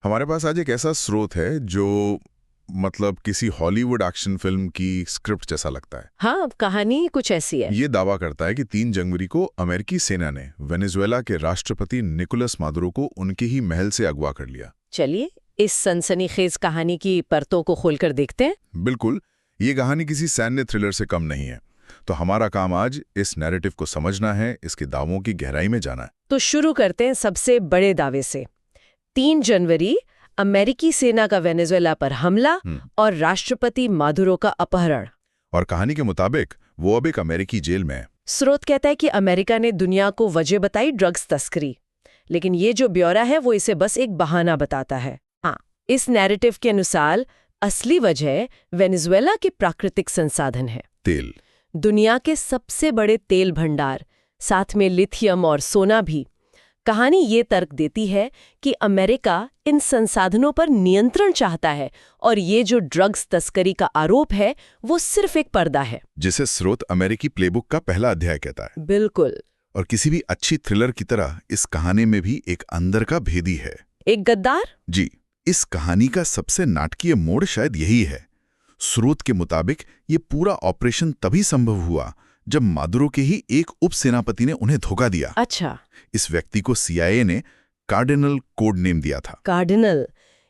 हमारे पास आज एक ऐसा स्रोत है जो मतलब किसी हॉलीवुड एक्शन फिल्म की स्क्रिप्ट जैसा लगता है। हाँ, अब कहानी कुछ ऐसी है। ये दावा करता है कि 3 जनवरी को अमेरिकी सेना ने वेनेजुएला के राष्ट्रपति निकोलस मादुरो को उनके ही महल से अगवा कर लिया। चलिए इस सनसनीखेज कहानी की परतों को खोलकर देखते हैं। बिल्कुल, ये कहानी किसी सैन्य थ्रिलर से कम नहीं है। तो हमारा काम आज इस नैरेटिव को समझना है, इसके दावों की गहराई में जाना है। तो शुरू करते हैं सबसे बड़े दावे से। 3 जनवरी अमेरिकी सेना का वेनेजुएला पर हमला और राष्ट्रपति मादुरो का अपहरण। और कहानी के मुताबिक वो अब एक अमेरिकी जेल में है। स्रोत कहता है कि अमेरिका ने दुनिया को वजह बताई ड्रग्स तस्करी, लेकिन ये जो ब्यौरा है वो इसे बस एक बहाना बताता है। हाँ, इस नैरेटिव के अनुसार असली वजह वेनेजुएला के प्राकृतिक संसाधन है। तेल। दुनिया के सबसे बड़े तेल भंडार, साथ में लिथियम और सोना भी। कहानी ये तर्क देती है कि अमेरिका इन संसाधनों पर नियंत्रण चाहता है और ये जो ड्रग्स तस्करी का आरोप है वो सिर्फ एक पर्दा है, जिसे स्रोत अमेरिकी प्लेबुक का पहला अध्याय कहता है। बिल्कुल। और किसी भी अच्छी थ्रिलर की तरह इस कहानी में भी एक अंदर का भेदी है, एक गद्दार। जी, इस कहानी का सबसे नाटकीय मोड़ शायद यही है। स्रोत के मुताबिक ये पूरा ऑपरेशन तभी संभव हुआ जब मादुरो के ही एक उप सेनापति ने उन्हें धोखा दिया। अच्छा। इस व्यक्ति को CIA ने कार्डिनल कोड नेम दिया था। कार्डिनल,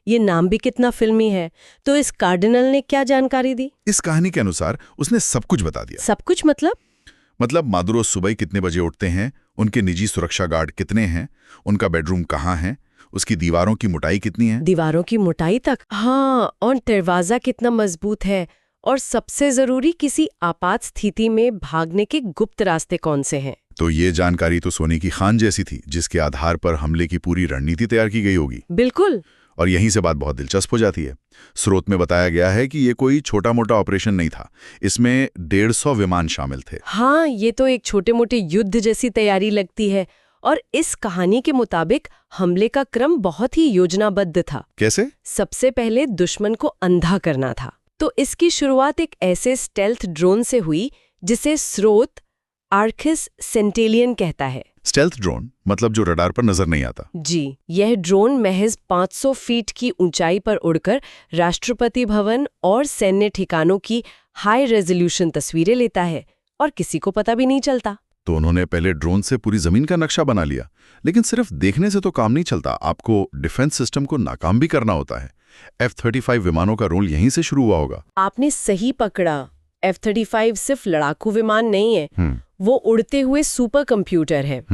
ये नाम भी कितना फिल्मी है। तो इस कार्डिनल ने क्या जानकारी दी? इस कहानी के अनुसार उसने सब कुछ बता दिया। सब कुछ मतलब मादुरो सुबह कितने बजे उठते हैं, उनके निजी सुरक्षा गार्ड कितने हैं, उनका बेडरूम कहाँ है, उसकी दीवारों की मोटाई कितनी है। दीवारों की मोटाई तक? हाँ, और दरवाजा कितना मजबूत है, और सबसे जरूरी किसी आपात स्थिति में भागने के गुप्त रास्ते कौन से हैं। तो ये जानकारी तो सोने की खान जैसी थी, जिसके आधार पर हमले की पूरी रणनीति तैयार की गई होगी। बिल्कुल। और यहीं से बात बहुत दिलचस्प हो जाती है। स्रोत में बताया गया है कि ये कोई छोटा मोटा ऑपरेशन नहीं था, इसमें 150 विमान शामिल थे। हाँ, ये तो एक छोटे मोटे युद्ध जैसी तैयारी लगती है। और इस कहानी के मुताबिक हमले का क्रम बहुत ही योजनाबद्ध था। कैसे? सबसे पहले दुश्मन को अंधा करना था, तो इसकी शुरुआत एक ऐसे स्टेल्थ ड्रोन से हुई जिसे स्रोत आर्किस सेंटेलियन कहता है। स्टेल्थ ड्रोन मतलब जो रडार पर नजर नहीं आता। जी, यह ड्रोन महज 500 फीट की ऊंचाई पर उड़कर राष्ट्रपति भवन और सैन्य ठिकानों की हाई रेजोल्यूशन तस्वीरें लेता है और किसी को पता भी नहीं चलता। तो उन्होंने पहले ड्रोन से पूरी जमीन का नक्शा बना लिया, लेकिन सिर्फ देखने से तो काम नहीं चलता, आपको डिफेंस सिस्टम को नाकाम भी करना होता है। F-35 विमानों का रोल यहीं से शुरू हुआ होगा। आपने सही पकड़ा। F-35 सिर्फ लड़ाकू विमान नहीं है, वो उड़ते हुए सुपर कंप्यूटर है।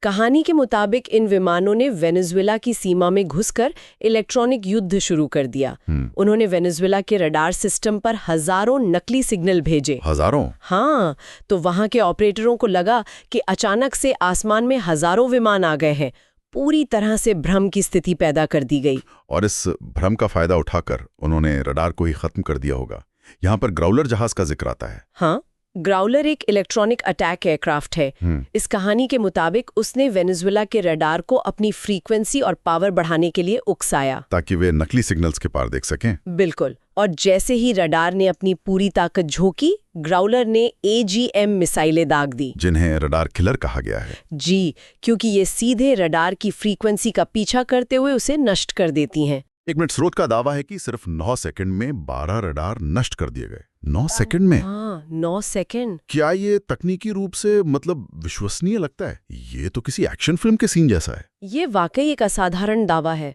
कहानी के मुताबिक इन विमानों ने वेनेजुएला की सीमा में घुसकर इलेक्ट्रॉनिक युद्ध शुरू कर दिया। उन्होंने वेनेजुएला के रडार सिस्टम पर हजारों नकली सिग्नल भेजे। हजारों? हाँ, तो वहां के ऑपरेटरों को लगा कि अचानक से आसमान में हजारों विमान आ गए हैं। पूरी तरह से भ्रम की स्थिति पैदा कर दी गई। और इस भ्रम का फायदा उठाकर उन्होंने रडार को ही खत्म कर दिया होगा। यहाँ पर ग्राउलर जहाज का जिक्र आता है। हाँ, ग्राउलर एक इलेक्ट्रॉनिक अटैक एयरक्राफ्ट है। इस कहानी के मुताबिक उसने वेनेजुएला के रडार को अपनी फ्रीक्वेंसी और पावर बढ़ाने के लिए उकसाया, ताकि वे नकली सिग्नल्स के पार देख सकें। बिल्कुल। और जैसे ही रडार ने अपनी पूरी ताकत झोंकी, ग्राउलर ने AGM मिसाइलें दाग दी, जिन्हें रडार किलर कहा गया है। जी, क्योंकि ये सीधे रडार की फ्रीक्वेंसी का पीछा करते हुए उसे नष्ट कर देती हैं। एक मिनट, स्रोत का दावा है कि सिर्फ 9 सेकंड में 12 रडार नष्ट कर दिए गए। 9 सेकंड में? हाँ, 9 सेकंड। क्या ये तकनीकी रूप से मतलब विश्वसनीय लगता है? ये तो किसी एक्शन फिल्म के सीन जैसा है। ये वाकई एक असाधारण दावा है।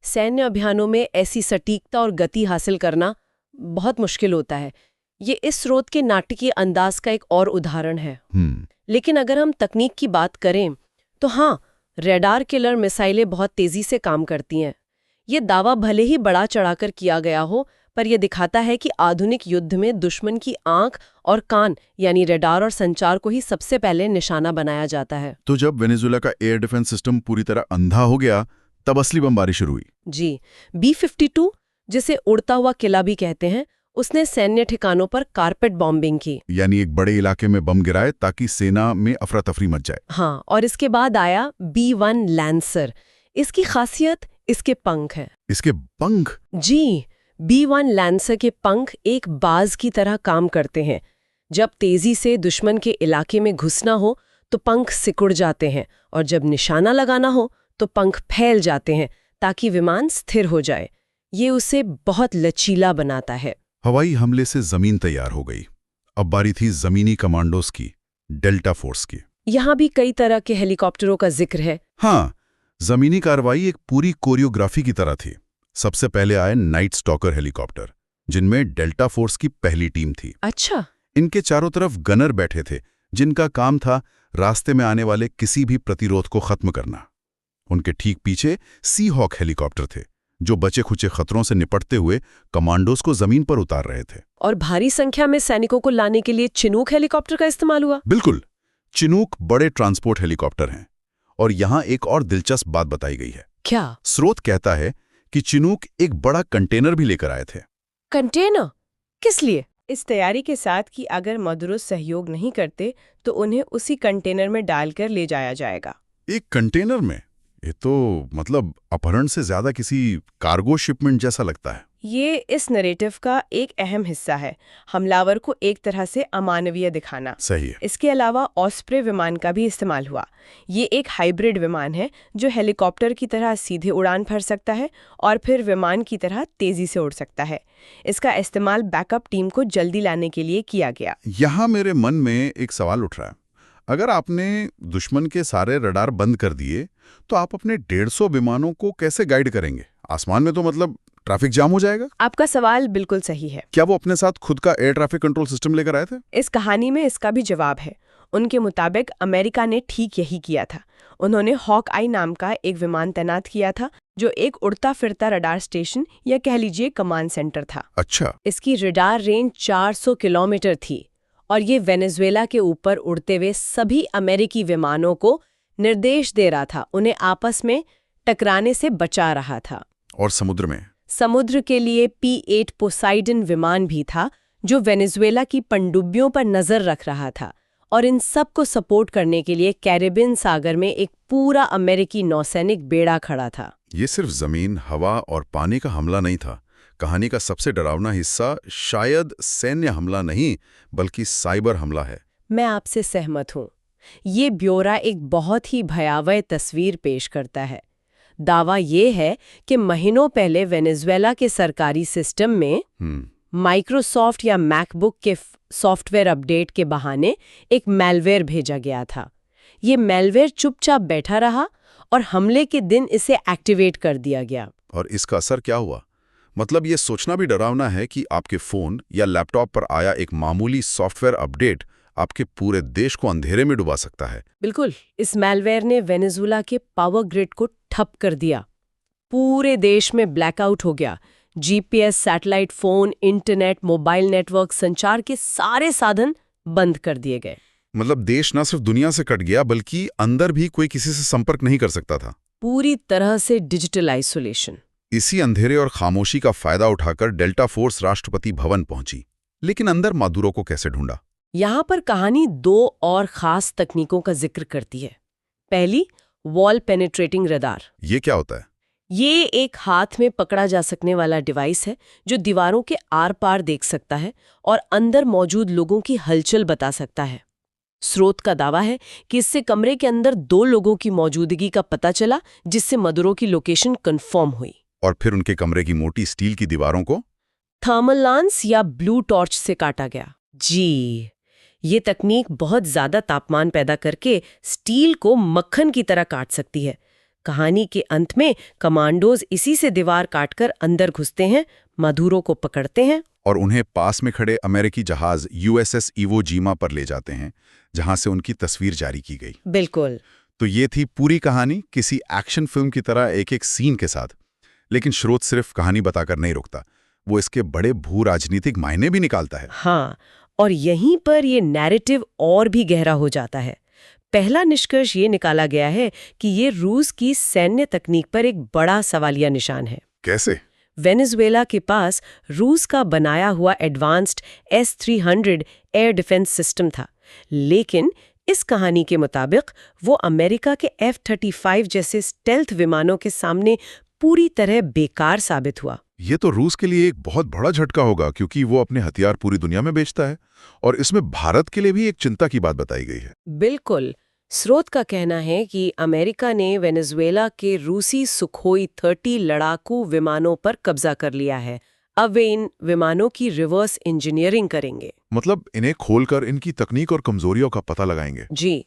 सैन्य अभियानों में ऐसी सटीकता और गति हासिल करना बहुत मुश्किल होता है। ये इस स्रोत के नाटकीय अंदाज का एक और उदाहरण है। लेकिन अगर हम तकनीक की बात करें तो हाँ, रडार किलर मिसाइलें बहुत तेजी से काम करती हैं। ये दावा भले ही बड़ा चढ़ाकर किया गया हो, पर यह दिखाता है कि आधुनिक युद्ध में दुश्मन की आंख और कान यानी रडार और संचार को ही सबसे पहले निशाना बनाया जाता है। तो जब वेनेजुएला का एयर डिफेंस सिस्टम पूरी तरह अंधा हो गया, तब असली बमबारी शुरू हुई। जी, B-52, जिसे उड़ता हुआ किला भी कहते हैं, उसने सैन्य ठिकानों पर कारपेट बॉम्बिंग की, यानी एक बड़े इलाके में बम गिराए ताकि सेना में अफरा तफरी मच जाए। हाँ, और इसके बाद आया B-1 लैंसर। इसकी खासियत इसके पंख है। इसके पंख? जी, B-1 लैंसर के पंख एक बाज की तरह काम करते हैं। जब तेजी से दुश्मन के इलाके में घुसना हो तो पंख सिकुड़ जाते हैं, और जब निशाना लगाना हो तो पंख फैल जाते हैं, ताकि विमान स्थिर हो जाए। ये उसे बहुत लचीला बनाता है। हवाई हमले से जमीन तैयार हो गई। अब बारी थी जमीनी कमांडोज की, डेल्टा फोर्स की। यहाँ भी कई तरह के हेलीकॉप्टरों का जिक्र है। हाँ, जमीनी कार्रवाई एक पूरी कोरियोग्राफी की तरह थी। सबसे पहले आए नाइट स्टॉकर हेलीकॉप्टर, जिनमें डेल्टा फोर्स की पहली टीम थी। अच्छा। इनके चारों तरफ गनर बैठे थे, जिनका काम था रास्ते में आने वाले किसी भी प्रतिरोध को खत्म करना। उनके ठीक पीछे सी हॉक हेलीकॉप्टर थे, जो बचे खुचे खतरों से निपटते हुए कमांडोज को जमीन पर उतार रहे थे। और भारी संख्या में सैनिकों को लाने के लिए चिनूक हेलीकॉप्टर का इस्तेमाल हुआ। बिल्कुल, चिनूक बड़े ट्रांसपोर्ट हेलीकॉप्टर हैं। और यहाँ एक और दिलचस्प बात बताई गई है। क्या? स्रोत कहता है कि चिनूक एक बड़ा कंटेनर भी लेकर आए थे। कंटेनर? किस लिए? इस तैयारी के साथ कि अगर मदुरो सहयोग नहीं करते तो उन्हें उसी कंटेनर में डालकर ले जाया जाएगा। एक कंटेनर में? ये तो मतलब अपहरण से ज्यादा किसी कार्गो शिपमेंट जैसा लगता है। ये इस नरेटिव का एक अहम हिस्सा है, हमलावर को एक तरह से अमानवीय दिखाना। सही है। इसके अलावा ऑस्प्रे विमान का भी इस्तेमाल हुआ। ये एक हाइब्रिड विमान है जो हेलीकॉप्टर की तरह सीधे उड़ान भर सकता है और फिर विमान की तरह तेजी से उड़ सकता है। इसका इस्तेमाल बैकअप टीम को जल्दी लाने के लिए किया गया। यहाँ मेरे मन में एक सवाल उठ रहा है। अगर आपने दुश्मन के सारे रडार बंद कर दिए तो आप अपने 150 विमानों को कैसे गाइड करेंगे? आसमान में तो मतलब ट्रैफिक जाम हो जाएगा। आपका सवाल बिल्कुल सही है। क्या वो अपने साथ खुद का एयर ट्रैफिक कंट्रोल सिस्टम लेकर आए थे? इस कहानी में इसका भी जवाब है। उनके मुताबिक अमेरिका ने ठीक यही किया था। उन्होंने हॉक आई नाम का एक विमान तैनात किया था, जो एक उड़ता फिरता रडार स्टेशन या कह लीजिए कमांड सेंटर था। अच्छा। इसकी रडार रेंज 400 किलोमीटर थी और ये वेनेजुएला के ऊपर उड़ते हुए सभी अमेरिकी विमानों को निर्देश दे रहा था, उन्हें आपस में टकराने से बचा रहा था। और समुद्र में? समुद्र के लिए P-8 पोसाइडन विमान भी था, जो वेनेजुएला की पनडुब्बियों पर नजर रख रहा था। और इन सब को सपोर्ट करने के लिए कैरिबियन सागर में एक पूरा अमेरिकी नौसैनिक बेड़ा खड़ा था। ये सिर्फ जमीन, हवा और पानी का हमला नहीं था। कहानी का सबसे डरावना हिस्सा शायद सैन्य हमला नहीं, बल्कि साइबर हमला है। मैं आपसे सहमत हूँ। ये ब्यौरा एक बहुत ही भयावह तस्वीर पेश करता है। दावा ये है कि महीनों पहले वेनेजुएला के सरकारी सिस्टम में माइक्रोसॉफ्ट या मैकबुक के सॉफ्टवेयर अपडेट के बहाने एक मैलवेयर भेजा गया था। ये मैलवेयर चुपचाप बैठा रहा और हमले के दिन इसे एक्टिवेट कर दिया गया। और इसका असर क्या हुआ? मतलब ये सोचना भी डरावना है कि आपके फोन या लैपटॉप पर आया एक मामूली सॉफ्टवेयर अपडेट आपके पूरे देश को अंधेरे में डुबा सकता है। बिल्कुल। इस मैलवेयर ने वेनेजुएला के पावर ग्रिड को ठप कर दिया। पूरे देश में ब्लैकआउट हो गया। GPS, satellite phone, internet, mobile network, संचार के सारे साधन बंद कर दिए गए। मतलब देश न सिर्फ दुनिया से कट गया, बल्कि अंदर भी कोई किसी से संपर्क नहीं कर सकता था। पूरी तरह से डिजिटल आइसोलेशन। इसी अंधेरे और खामोशी का फायदा उठाकर डेल्टा फोर्स राष्ट्रपति भवन पहुंची। लेकिन अंदर मादुरो को कैसे ढूंढा? यहाँ पर कहानी दो और खास तकनीकों का जिक्र करती है। पहली, वॉल पेनिट्रेटिंग रडार। ये क्या होता है? ये एक हाथ में पकड़ा जा सकने वाला डिवाइस है जो दीवारों के आर पार देख सकता है और अंदर मौजूद लोगों की हलचल बता सकता है। स्रोत का दावा है कि इससे कमरे के अंदर 2 लोगों की मौजूदगी का पता चला, जिससे मदुरो की लोकेशन कंफर्म हुई। और फिर उनके कमरे की मोटी स्टील की दीवारों को थर्मल लांस या ब्लू टॉर्च से काटा गया। जी, ये तकनीक बहुत ज्यादा तापमान पैदा करके स्टील को मक्खन की तरह काट सकती है। कहानी के अंत में कमांडोज इसी से दीवार काटकर अंदर घुसते हैं, मदुरो को पकड़ते हैं और उन्हें पास में खड़े अमेरिकी जहाज USS इवो जीमा पर ले जाते हैं, जहां से उनकी तस्वीर जारी की गई। बिल्कुल। तो ये थी पूरी कहानी, किसी एक्शन फिल्म की तरह एक एक सीन के साथ। लेकिन स्रोत सिर्फ कहानी बताकर नहीं रुकता, वो इसके बड़े भू राजनीतिक मायने भी निकालता है। हाँ, और यहीं पर ये नैरेटिव और भी गहरा हो जाता है। पहला निष्कर्ष ये निकाला गया है कि ये रूस की सैन्य तकनीक पर एक बड़ा सवालिया निशान है। कैसे? वेनेजुएला के पास रूस का बनाया हुआ advanced S-300 air defence system था, लेकिन इस कहानी के मुताबिक वो अमेरिका के F-35 जैसे स्टेल्थ विमानों के सामने पूरी तरह बेकार साबित हुआ। ये तो रूस के लिए एक बहुत बड़ा झटका होगा, क्योंकि वो अपने हथियार पूरी दुनिया में बेचता है। और इसमें भारत के लिए भी एक चिंता की बात बताई गई है। बिल्कुल। स्रोत का कहना है कि अमेरिका ने वेनेजुएला के रूसी सुखोई 30 लड़ाकू विमानों पर कब्जा कर लिया है। अब वे इन विमानों की रिवर्स इंजीनियरिंग करेंगे। मतलब इन्हें खोलकर इनकी तकनीक और कमजोरियों का पता लगाएंगे। जी,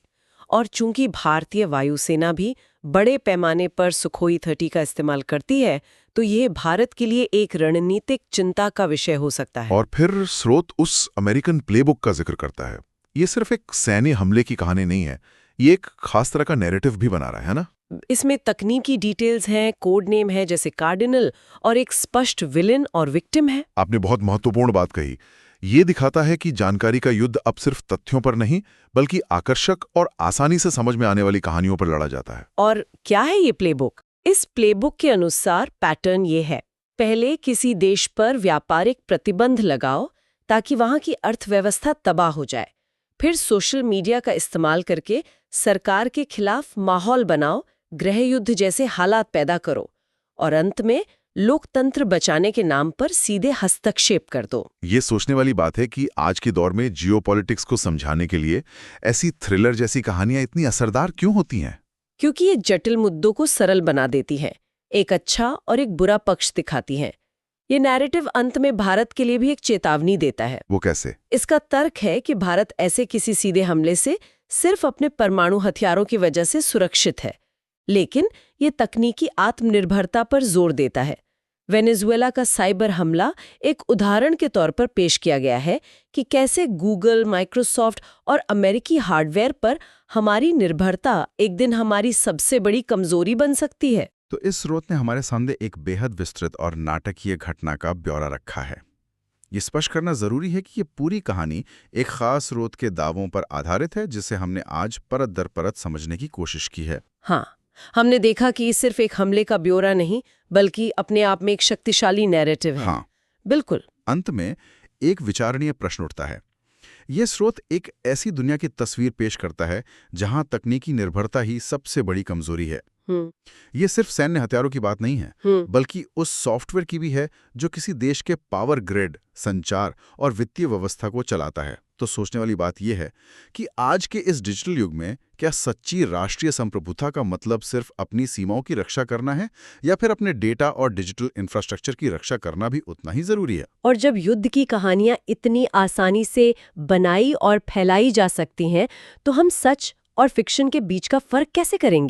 और चूंकि भारतीय वायुसेना भी बड़े पैमाने पर सुखोई 30 का इस्तेमाल करती है, तो ये भारत के लिए एक रणनीतिक चिंता का विषय हो सकता है। और फिर स्रोत उस अमेरिकन प्लेबुक का जिक्र करता है। ये सिर्फ एक सैन्य हमले की कहानी नहीं है, ये एक खास तरह का नैरेटिव भी बना रहा है ना। इसमें तकनीकी डिटेल्स हैं, कोड नेम है जैसे कार्डिनल, और एक स्पष्ट विलेन और विक्टिम है। आपने बहुत महत्वपूर्ण बात कही। ये दिखाता है कि जानकारी का युद्ध अब सिर्फ तथ्यों पर नहीं, बल्कि आकर्षक और आसानी से समझ में आने वाली कहानियों पर लड़ा जाता है। और क्या है ये प्लेबुक? इस प्लेबुक के अनुसार पैटर्न ये है: पहले किसी देश पर व्यापारिक प्रतिबंध लगाओ ताकि वहां की अर्थव्यवस्था तबाह हो जाए। फिर सोशल मीडिया का इस्तेमाल करके सरकार के खिलाफ माहौल बनाओ, गृह युद्ध जैसे हालात पैदा करो, और अंत में लोकतंत्र बचाने के नाम पर सीधे हस्तक्षेप कर दो। ये सोचने वाली बात है कि आज के दौर में जियोपॉलिटिक्स को समझाने के लिए ऐसी थ्रिलर जैसी कहानियां इतनी असरदार क्यों होती हैं? क्योंकि ये जटिल मुद्दों को सरल बना देती हैं, एक अच्छा और एक बुरा पक्ष दिखाती हैं। ये नैरेटिव अंत में भारत के लिए भी एक चेतावनी देता है। वो कैसे? इसका तर्क है कि भारत ऐसे किसी सीधे हमले से सिर्फ अपने परमाणु हथियारों की वजह से सुरक्षित है, लेकिन ये तकनीकी आत्मनिर्भरता पर जोर देता है। वेनेजुएला का साइबर हमला एक उदाहरण के तौर पर पेश किया गया है कि कैसे गूगल, माइक्रोसॉफ्ट और अमेरिकी हार्डवेयर पर हमारी निर्भरता एक दिन हमारी सबसे बड़ी कमजोरी बन सकती है। तो इस स्रोत ने हमारे सामने एक बेहद विस्तृत और नाटकीय घटना का ब्यौरा रखा है। ये स्पष्ट करना जरूरी है कि ये पूरी कहानी एक खास स्रोत के दावों पर आधारित है, जिसे हमने आज परत दर परत समझने की कोशिश की है। हाँ, हमने देखा कि ये सिर्फ एक हमले का ब्यौरा नहीं, बल्कि अपने आप में एक शक्तिशाली नैरेटिव है। हाँ, बिल्कुल। अंत में एक विचारणीय प्रश्न उठता है। ये स्रोत एक ऐसी दुनिया की तस्वीर पेश करता है जहां तकनीकी निर्भरता ही सबसे बड़ी कमजोरी है। ये सिर्फ सैन्य हथियारों की बात नहीं है, बल्कि उस सॉफ्टवेयर की भी है जो किसी देश के पावर ग्रिड, संचार और वित्तीय व्यवस्था को चलाता है। तो सोचने वाली बात यह है कि आज के इस डिजिटल युग में क्या सच्ची राष्ट्रीय संप्रभुता का मतलब सिर्फ अपनी सीमाओं की रक्षा करना है, या फिर अपने डेटा और डिजिटल इंफ्रास्ट्रक्चर की रक्षा करना भी उतना ही जरूरी है? और जब युद्ध की कहानियां इतनी आसानी से बनाई और फैलाई जा सकती हैं, तो हम सच और फिक्शन के बीच का फर्क कैसे करेंगे?